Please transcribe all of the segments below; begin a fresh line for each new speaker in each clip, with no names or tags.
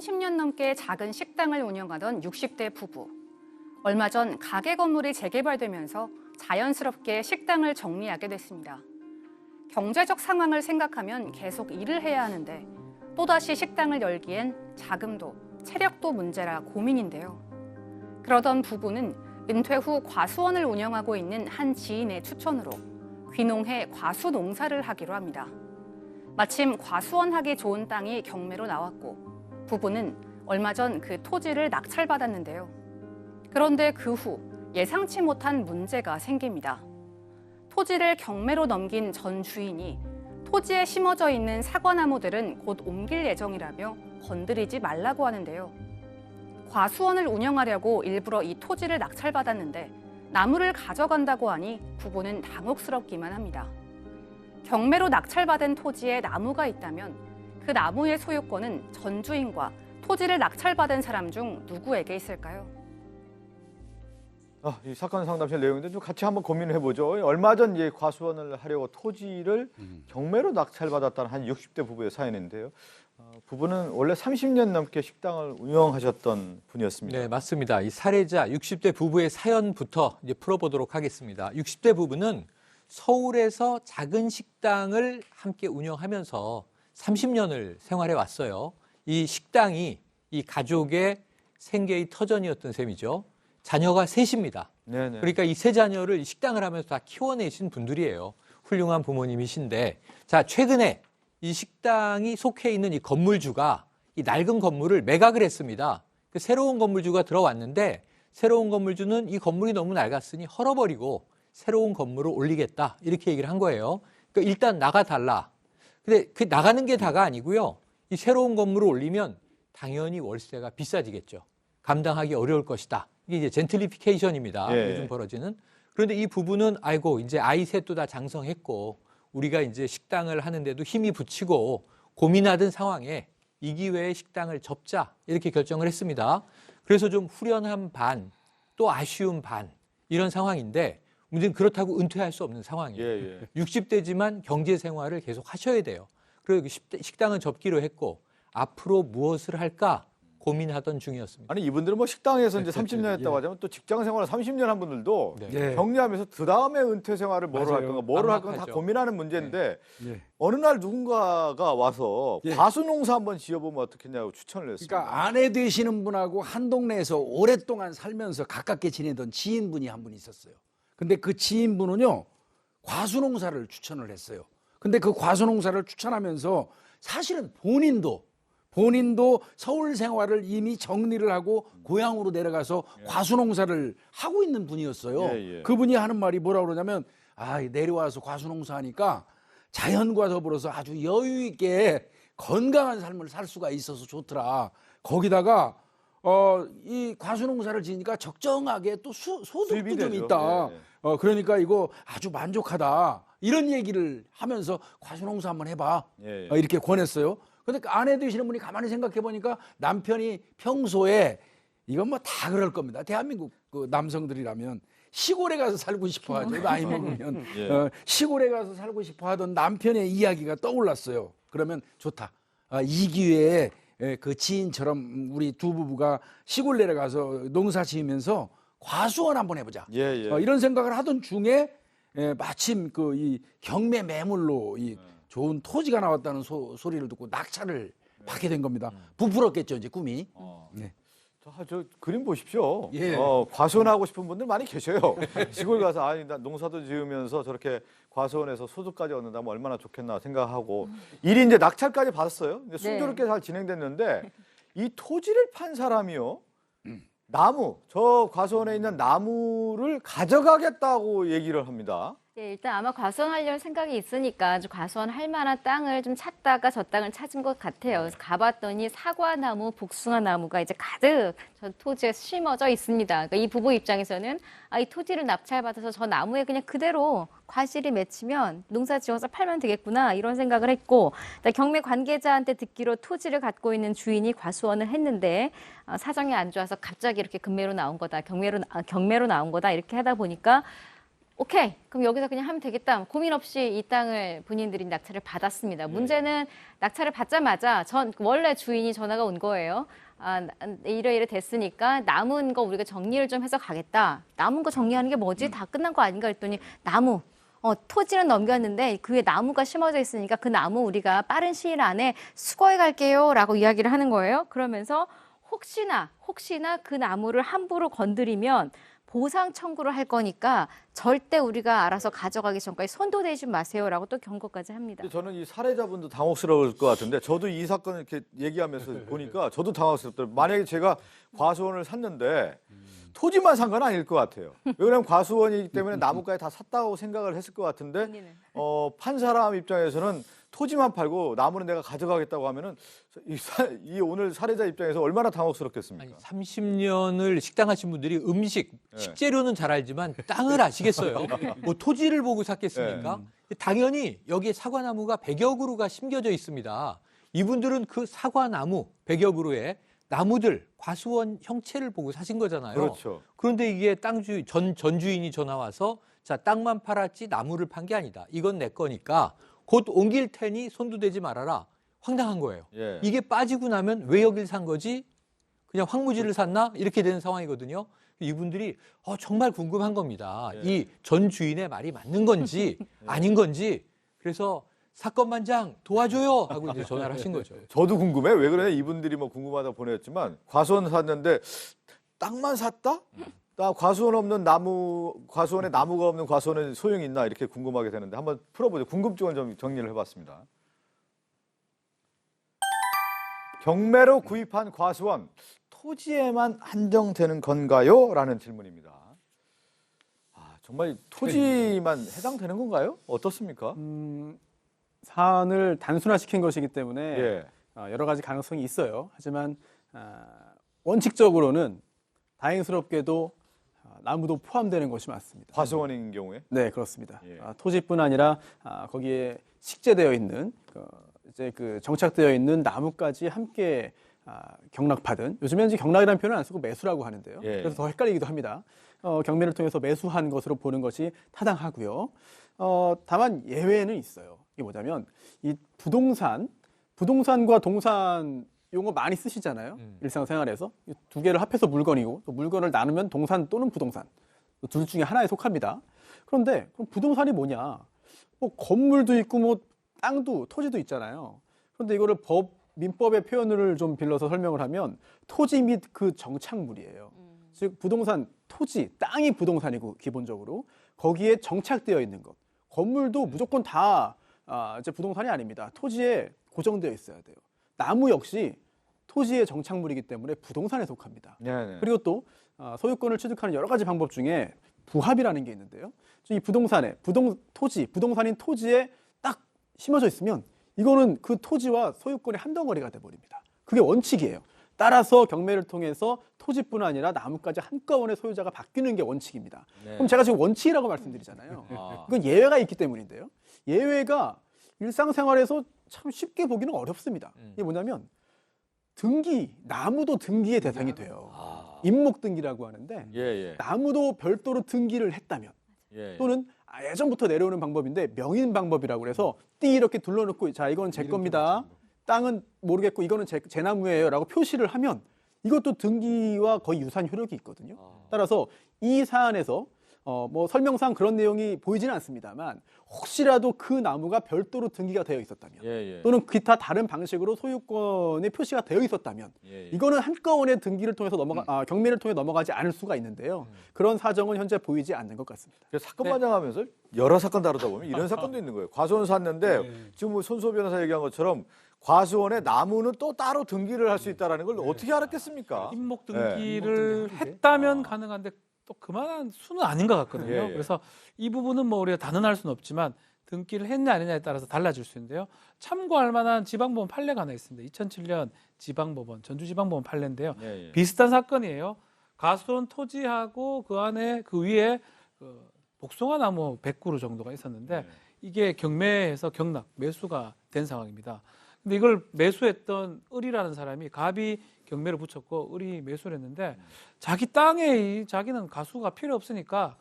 30년 넘게 작은 식당을 운영하던 60대 부부. 얼마 전 가게 건물이 재개발되면서 자연스럽게 식당을 정리하게 됐습니다. 경제적 상황을 생각하면 계속 일을 해야 하는데 또다시 식당을 열기엔 자금도 체력도 문제라 고민인데요. 그러던 부부는 은퇴 후 과수원을 운영하고 있는 한 지인의 추천으로 귀농해 과수 농사를 하기로 합니다. 마침 과수원 하기 좋은 땅이 경매로 나왔고 부부는 얼마 전 그 토지를 낙찰받았는데요. 그런데 그 후 예상치 못한 문제가 생깁니다. 토지를 경매로 넘긴 전 주인이 토지에 심어져 있는 사과나무들은 곧 옮길 예정이라며 건드리지 말라고 하는데요. 과수원을 운영하려고 일부러 이 토지를 낙찰받았는데 나무를 가져간다고 하니 부부는 당혹스럽기만 합니다. 경매로 낙찰받은 토지에 나무가 있다면 그 나무의 소유권은 전 주인과 토지를 낙찰받은 사람 중 누구에게 있을까요?
이 사건 상담실 내용인데 좀 같이 한번 고민을 해보죠. 얼마 전 과수원을 하려고 토지를 경매로 낙찰받았다는 한 60대 부부의 사연인데요. 부부는 원래 30년 넘게 식당을 운영하셨던 분이었습니다.
네, 맞습니다. 이 사례자 60대 부부의 사연부터 이제 풀어보도록 하겠습니다. 60대 부부는 서울에서 작은 식당을 함께 운영하면서 30년을 생활해 왔어요. 이 식당이 이 가족의 생계의 터전이었던 셈이죠. 자녀가 셋입니다.
네네.
그러니까 이 세 자녀를 식당을 하면서 다 키워내신 분들이에요. 훌륭한 부모님이신데, 자, 최근에 이 식당이 속해 있는 이 건물주가 이 낡은 건물을 매각을 했습니다. 그 새로운 건물주가 들어왔는데 새로운 건물주는 이 건물이 너무 낡았으니 헐어버리고 새로운 건물을 올리겠다 이렇게 얘기를 한 거예요. 그러니까 일단 나가달라. 근데 그 나가는 게 다가 아니고요. 이 새로운 건물을 올리면 당연히 월세가 비싸지겠죠. 감당하기 어려울 것이다. 이게 이제 젠틀리피케이션입니다.
예.
요즘 벌어지는. 그런데 이 부부는 아이고 이제 아이 셋도 다 장성했고 우리가 이제 식당을 하는데도 힘이 붙이고 고민하던 상황에 이 기회에 식당을 접자 이렇게 결정을 했습니다. 그래서 좀 후련한 반, 또 아쉬운 반 이런 상황인데 문제는 그렇다고 은퇴할 수 없는 상황이에요.
예.
60대지만 경제 생활을 계속 하셔야 돼요. 그리고 식당은 접기로 했고 앞으로 무엇을 할까 고민하던 중이었습니다.
아니 이분들은 뭐 식당에서 이제 30년 했다고 하자면 또 직장 생활을 30년 한 분들도
네.
격리하면서 그 다음에 은퇴 생활을 뭐를 할 건가, 뭐를 할 건가 다
막막하죠.
고민하는 문제인데
예.
어느 날 누군가가 와서
예.
과수농사 한번 지어보면 어떻겠냐고 추천을 했습니다.
그러니까 아내 되시는 분하고 한 동네에서 오랫동안 살면서 가깝게 지내던 지인분이 한 분 있었어요. 근데 그 지인분은요 과수농사를 추천을 했어요. 근데 그 과수농사를 추천하면서 사실은 본인도 서울 생활을 이미 정리를 하고 고향으로 내려가서 과수농사를 하고 있는 분이었어요.
예.
그분이 하는 말이 뭐라고 그러냐면 내려와서 과수농사 하니까 자연과 더불어서 아주 여유 있게 건강한 삶을 살 수가 있어서 좋더라. 거기다가 이 과수농사를 지으니까 적정하게 또 소득도
수입이
좀
되죠.
있다.
예.
그러니까 이거 아주 만족하다. 이런 얘기를 하면서 과수농사 한번 해봐.
예.
이렇게 권했어요. 근데 그 아내 되시는 분이 가만히 생각해 보니까 남편이 평소에 이건 뭐 다 그럴 겁니다. 대한민국 그 남성들이라면 시골에 가서 살고 싶어 하죠. 나이 먹으면.
예.
시골에 가서 살고 싶어 하던 남편의 이야기가 떠올랐어요. 그러면 좋다. 이 기회에 그 지인처럼 우리 두 부부가 시골 내려가서 농사 지으면서 과수원 한번 해보자.
예.
이런 생각을 하던 중에 마침 그 이 경매 매물로 이 좋은 토지가 나왔다는 소리를 듣고 낙찰을 받게 된 겁니다. 부풀었겠죠, 이제 꿈이. 네.
저 그림 보십시오.
예.
과수원하고 싶은 분들 많이 계셔요. 시골 가서 나 농사도 지으면서 저렇게 과수원에서 소득까지 얻는다면 얼마나 좋겠나 생각하고 일이 이제 낙찰까지 받았어요. 이제 순조롭게 잘 진행됐는데 이 토지를 판 사람이요. 저 과수원에 있는 나무를 가져가겠다고 얘기를 합니다.
예, 일단 아마 과수원하려는 생각이 있으니까 좀 과수원할 만한 땅을 좀 찾다가 저 땅을 찾은 것 같아요. 그래서 가봤더니 사과나무, 복숭아나무가 이제 가득 저 토지에 심어져 있습니다. 그러니까 이 부부 입장에서는 이 토지를 낙찰받아서 저 나무에 그냥 그대로 과실이 맺히면 농사 지어서 팔면 되겠구나 이런 생각을 했고 경매 관계자한테 듣기로 토지를 갖고 있는 주인이 과수원을 했는데 사정이 안 좋아서 갑자기 이렇게 경매로 나온 거다 이렇게 하다 보니까 오케이. 그럼 여기서 그냥 하면 되겠다. 고민 없이 이 땅을 본인들이 낙찰을 받았습니다. 문제는 낙찰을 받자마자 원래 주인이 전화가 온 거예요. 이래 됐으니까 남은 거 우리가 정리를 좀 해서 가겠다. 남은 거 정리하는 게 뭐지? 다 끝난 거 아닌가 했더니 나무. 토지는 넘겼는데 그 위에 나무가 심어져 있으니까 그 나무 우리가 빠른 시일 안에 수거해 갈게요. 라고 이야기를 하는 거예요. 그러면서 혹시나 그 나무를 함부로 건드리면 보상 청구를 할 거니까 절대 우리가 알아서 가져가기 전까지 손도 대지 마세요라고 또 경고까지 합니다.
저는 이 사례자분도 당혹스러울 것 같은데 저도 이 사건을 이렇게 얘기하면서 보니까 저도 당황스럽더라고요. 만약에 제가 과수원을 샀는데 토지만 산 건 아닐 것 같아요. 왜냐하면 과수원이기 때문에 나무까지 다 샀다고 생각을 했을 것 같은데 판 사람 입장에서는 토지만 팔고 나무는 내가 가져가겠다고 하면은 이 오늘 사례자 입장에서 얼마나 당혹스럽겠습니까?
아니, 30년을 식당 하신 분들이 식재료는 잘 알지만 땅을 아시겠어요? 뭐 토지를 보고 샀겠습니까? 당연히 여기에 사과나무가 100여 그루가 심겨져 있습니다. 이분들은 그 사과나무 100여 그루에 나무들, 과수원 형체를 보고 사신 거잖아요.
그렇죠.
그런데 이게 전 주인이 전화 와서 자, 땅만 팔았지 나무를 판 게 아니다. 이건 내 거니까 곧 옮길 테니 손도 대지 말아라. 황당한 거예요.
예.
이게 빠지고 나면 왜 여길 산 거지? 그냥 황무지를 샀나? 이렇게 되는 상황이거든요. 이분들이 정말 궁금한 겁니다.
예.
이 전 주인의 말이 맞는 건지 아닌 건지. 그래서 사건반장 도와줘요 하고 이제 전화를 하신 거죠.
저도 궁금해. 왜 그래? 이분들이 뭐 궁금하다 보냈지만 과수원 샀는데 땅만 샀다? 나 과수원에 나무가 없는 과수원에 소용이 있나 이렇게 궁금하게 되는데 한번 풀어보죠. 궁금증을 좀 정리를 해봤습니다. 경매로 구입한 과수원 토지에만 한정되는 건가요? 라는 질문입니다. 정말 토지만 해당되는 건가요? 어떻습니까?
사안을 단순화시킨 것이기 때문에
예.
여러 가지 가능성이 있어요. 하지만 원칙적으로는 다행스럽게도 나무도 포함되는 것이 맞습니다.
과수원인 경우에?
네, 그렇습니다.
예.
토지뿐 아니라 거기에 식재되어 있는 이제 정착되어 있는 나무까지 함께 경락받은, 요즘에는 이제 경락이라는 표현을 안 쓰고 매수라고 하는데요.
예.
그래서 더 헷갈리기도 합니다. 경매를 통해서 매수한 것으로 보는 것이 타당하고요. 다만 예외는 있어요. 이게 뭐냐면 이 부동산과 동산 용어 많이 쓰시잖아요. 일상생활에서 두 개를 합해서 물건이고 또 물건을 나누면 동산 또는 부동산 둘 중에 하나에 속합니다. 그런데 그럼 부동산이 뭐냐? 뭐 건물도 있고 뭐 땅도 토지도 있잖아요. 그런데 이거를 민법의 표현을 좀 빌려서 설명을 하면 토지 및 그 정착물이에요. 즉 부동산, 토지, 땅이 부동산이고 기본적으로 거기에 정착되어 있는 것. 건물도 무조건 다 이제 부동산이 아닙니다. 토지에 고정되어 있어야 돼요. 나무 역시 토지의 정착물이기 때문에 부동산에 속합니다.
네네.
그리고 또 소유권을 취득하는 여러 가지 방법 중에 부합이라는 게 있는데요. 이 부동산인 토지에 딱 심어져 있으면 이거는 그 토지와 소유권의 한 덩어리가 돼버립니다. 그게 원칙이에요. 따라서 경매를 통해서 토지뿐 아니라 나무까지 한꺼번에 소유자가 바뀌는 게 원칙입니다.
네.
그럼 제가 지금 원칙이라고 말씀드리잖아요. 이건 예외가 있기 때문인데요. 예외가 일상생활에서 참 쉽게 보기는 어렵습니다. 이게 뭐냐면 나무도 등기의 대상이 돼요. 임목 등기라고 하는데
예.
나무도 별도로 등기를 했다면
예.
또는 예전부터 내려오는 방법인데 명인 방법이라고 그래서 띠 이렇게 둘러놓고 자 이건 제 겁니다. 땅은 모르겠고 이거는 제 나무예요 라고 표시를 하면 이것도 등기와 거의 유사한 효력이 있거든요. 따라서 이 사안에서 뭐 설명상 그런 내용이 보이지는 않습니다만 혹시라도 그 나무가 별도로 등기가 되어 있었다면
예.
또는 기타 다른 방식으로 소유권의 표시가 되어 있었다면
예.
이거는 한꺼번에 등기를 통해서 경매를 통해 넘어가지 않을 수가 있는데요. 그런 사정은 현재 보이지 않는 것 같습니다.
사건 반장하면서 여러 사건 다루다 보면 이런 사건도 있는 거예요. 과수원 샀는데 지금 뭐 손수호 변호사 얘기한 것처럼 과수원에 나무는 또 따로 등기를 할 수 있다는 걸 어떻게 알았겠습니까?
임목 등기를 했다면 가능한데 또 그만한 수는 아닌 것 같거든요.
예.
그래서 이 부분은 뭐 우리가 단언할 수는 없지만 등기를 했냐 안 했냐에 따라서 달라질 수 있는데요. 참고할 만한 지방법원 판례가 하나 있습니다. 2007년 지방법원, 전주지방법원 판례인데요.
예.
비슷한 사건이에요. 과수원 토지하고 그 안에 그 위에 복숭아 나무 100그루 정도가 있었는데 이게 경매에서 경락, 매수가 된 상황입니다. 근데 이걸 매수했던 을이라는 사람이 갑이 경매를 붙였고 을이 매수를 했는데 자기 땅에 자기는 가수가 필요 없으니까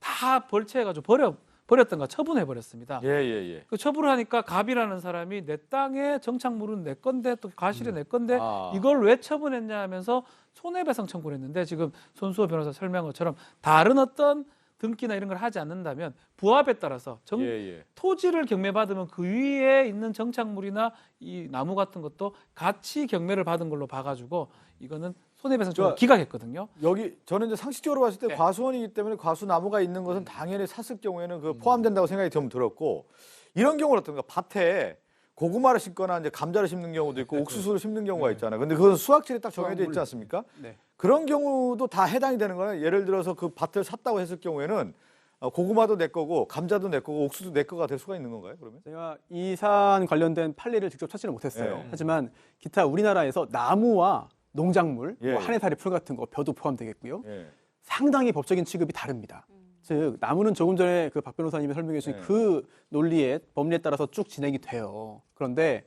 다 벌채해가지고 버렸던가 처분해 버렸습니다.
예, 예, 예.
그 처분을 하니까 갑이라는 사람이 내 땅에 정착물은 내 건데 또 과실이 내 건데
아.
이걸 왜 처분했냐 하면서 손해배상 청구를 했는데 지금 손수호 변호사 설명한 것처럼 다른 어떤 등기나 이런 걸 하지 않는다면 부합에 따라서
예, 예.
토지를 경매받으면 그 위에 있는 정착물이나 이 나무 같은 것도 같이 경매를 받은 걸로 봐가지고 이거는 손해배상 청구 기각했거든요.
여기 저는 이제 상식적으로 봤을 때
네.
과수원이기 때문에 과수나무가 있는 것은 당연히 샀을 경우에는 그 포함된다고 생각이 좀 들었고 이런 경우는 어떤가 밭에 고구마를 심거나 이제 감자를 심는 경우도 있고 옥수수를 심는 경우가 있잖아요. 근데 그건 수확질이 딱 정해져 있지 않습니까?
네.
그런 경우도 다 해당이 되는 거는 예를 들어서 그 밭을 샀다고 했을 경우에는 고구마도 내 거고 감자도 내 거고 옥수수도 내 거가 될 수가 있는 건가요? 그러면?
제가 이 사안 관련된 판례를 직접 찾지는 못했어요.
네.
하지만 기타 우리나라에서 나무와 농작물,
예.
뭐 한해살이 풀 같은 거, 벼도 포함되겠고요.
예.
상당히 법적인 취급이 다릅니다. 즉 나무는 조금 전에 그 박 변호사님이 설명해 주신
네.
그 논리에 법리에 따라서 쭉 진행이 돼요. 그런데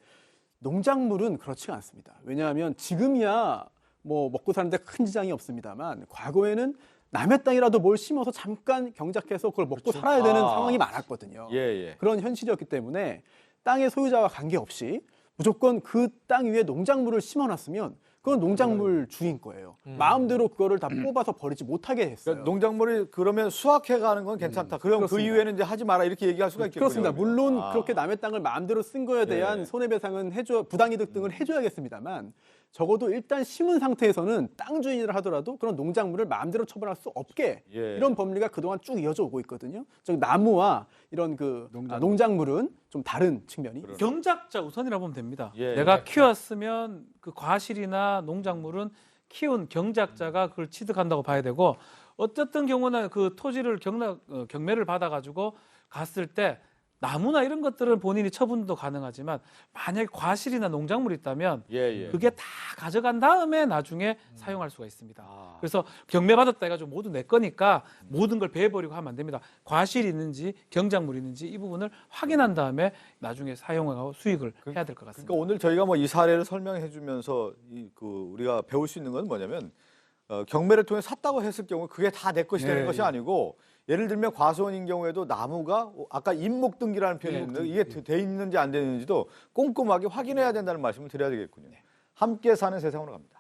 농작물은 그렇지가 않습니다. 왜냐하면 지금이야 뭐 먹고 사는데 큰 지장이 없습니다만 과거에는 남의 땅이라도 뭘 심어서 잠깐 경작해서 그걸 먹고 살아야 되는
아.
상황이 많았거든요.
예, 예.
그런 현실이었기 때문에 땅의 소유자와 관계없이 무조건 그 땅 위에 농작물을 심어놨으면 그건 농작물 주인 거예요. 마음대로 그거를 다 뽑아서 버리지 못하게 했어요.
그러니까 농작물이 그러면 수확해 가는 건 괜찮다. 그럼 그
그렇습니다.
이후에는 이제 하지 마라 이렇게 얘기할 수가 있겠군요.
그렇습니다. 물론
아.
그렇게 남의 땅을 마음대로 쓴 거에 대한
예.
손해배상은 부당이득 등을 해줘야겠습니다만 적어도 일단 심은 상태에서는 땅 주인이라 하더라도 그런 농작물을 마음대로 처분할 수 없게
예.
이런 법리가 그동안 쭉 이어져 오고 있거든요. 즉 나무와 이런 그 농작물은 좀 다른 측면이 있습니다.
경작자 우선이라 보면 됩니다.
예,
내가 키웠으면 그 과실이나 농작물은 키운 경작자가 그걸 취득한다고 봐야 되고 어쨌든 경우나 그 토지를 경매를 받아가지고 갔을 때 나무나 이런 것들은 본인이 처분도 가능하지만 만약에 과실이나 농작물이 있다면
예, 예.
그게 다 가져간 다음에 나중에 사용할 수가 있습니다.
아.
그래서 경매 받았다 해가지고 모두 내 거니까 모든 걸 배해버리고 하면 안 됩니다. 과실이 있는지 경작물이 있는지 이 부분을 확인한 다음에 나중에 사용하고 수익을 해야 될 것 같습니다.
그러니까 오늘 저희가 뭐 이 사례를 설명해 주면서 우리가 배울 수 있는 건 뭐냐면 경매를 통해 샀다고 했을 경우 그게 다 내 것이 되는 것이 아니고 예를 들면 과수원인 경우에도 나무가 아까 임목등기라는 표현이 있는데 이게 돼 있는지 안 되는지도 꼼꼼하게 확인해야 된다는 말씀을 드려야 되겠군요. 함께 사는 세상으로 갑니다.